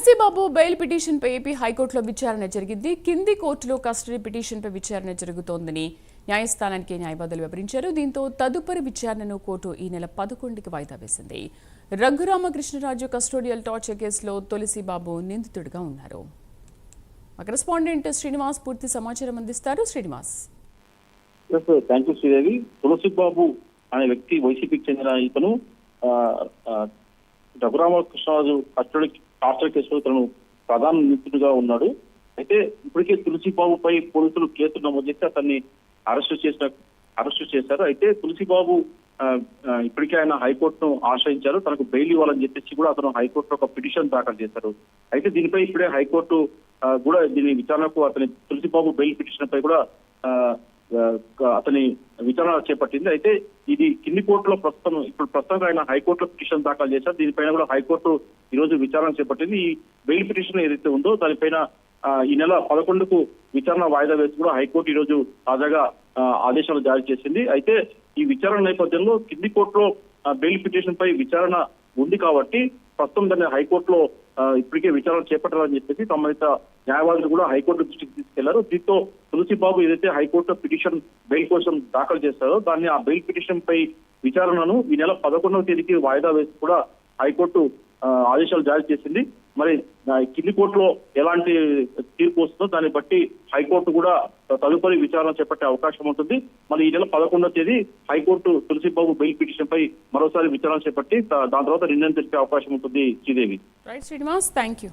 Tulasibabu bail పిటిషన్పై AP హైకోర్టులో విచారణ జరిగింది. కింది కోర్టులో కస్టడీ పిటిషన్పై విచారణ జరుగుతోందని న్యాయస్థానానికి న్యాయవాదులు వివరించారు. దీంతో తదుపరి విచారణను కోర్టు ఈ నెల 11కి వాయిదా వేసింది. రఘురామకృష్ణరాజు కస్టోడియల్ టార్చర్ కేసులో తులసిబాబు నిందితుడిగా ఉన్నారు. మా కరెస్పాండెంట్ శ్రీనివాస్ పూర్తి సమాచారం అందిస్తారు. శ్రీనివాస్. Thank you Sridevi. తులసిబాబు అనే వ్యక్తి వైసీపీకి చెందిన ఇతను రఘురామకృష్ణరాజు కస్టడీ టార్చర్ కేసులో తను ప్రధాన నిందితుడిగా ఉన్నాడు. అయితే ఇప్పటికే తులసిబాబుపై పోలీసులు కేసు నమోదు చేసి అతన్ని అరెస్టు చేశారు. అయితే తులసిబాబు ఇప్పటికే ఆయన హైకోర్టును ఆశ్రయించారు. తనకు బెయిల్ ఇవ్వాలని చెప్పేసి కూడా అతను హైకోర్టులో ఒక పిటిషన్ దాఖలు చేశారు. అయితే దీనిపై ఇప్పుడే హైకోర్టు కూడా దీని విచారణకు అతని తులసిబాబు బెయిల్ పిటిషన్ పై కూడా అతని విచారణ చేపట్టింది. అయితే ఇది కింది కోర్టులో ప్రస్తుతం ఆయన హైకోర్టులో పిటిషన్ దాఖలు చేశారు. దీనిపైన కూడా హైకోర్టు ఈ రోజు విచారణ చేపట్టింది. ఈ బెయిల్ పిటిషన్ ఏదైతే ఉందో దానిపైన ఈ నెల 11కు విచారణ వాయిదా వేసి కూడా హైకోర్టు ఈ రోజు తాజాగా ఆదేశాలు జారీ చేసింది. అయితే ఈ విచారణ నేపథ్యంలో కింది కోర్టులో బెయిల్ పిటిషన్ పై విచారణ ఉంది కాబట్టి ప్రస్తుతం దాన్ని హైకోర్టులో ఇప్పటికే విచారణ చేపట్టాలని చెప్పేసి సంబంధిత న్యాయవాదులు కూడా హైకోర్టు దృష్టికి తీసుకెళ్లారు. దీంతో తులసిబాబు ఏదైతే హైకోర్టు పిటిషన్ బెయిల్ కోసం దాఖలు చేస్తారో దాన్ని ఆ బెయిల్ పిటిషన్ పై విచారణను ఈ నెల 11వ తేదీకి వాయిదా వేసి కూడా హైకోర్టు ఆదేశాలు జారీ చేసింది. మరి కింది కోర్టులో ఎలాంటి తీర్పు వస్తుందో దాన్ని బట్టి హైకోర్టు కూడా తదుపరి విచారణ చేపట్టే అవకాశం ఉంటుంది. మరి ఈ నెల 11వ తేదీ హైకోర్టు తులసిబాబు బెయిల్ పిటిషన్ పై మరోసారి విచారణ చేపట్టి దాని తర్వాత నిర్ణయం తెలిపే అవకాశం ఉంటుంది. Sridevi. Right Srinivas, thank you.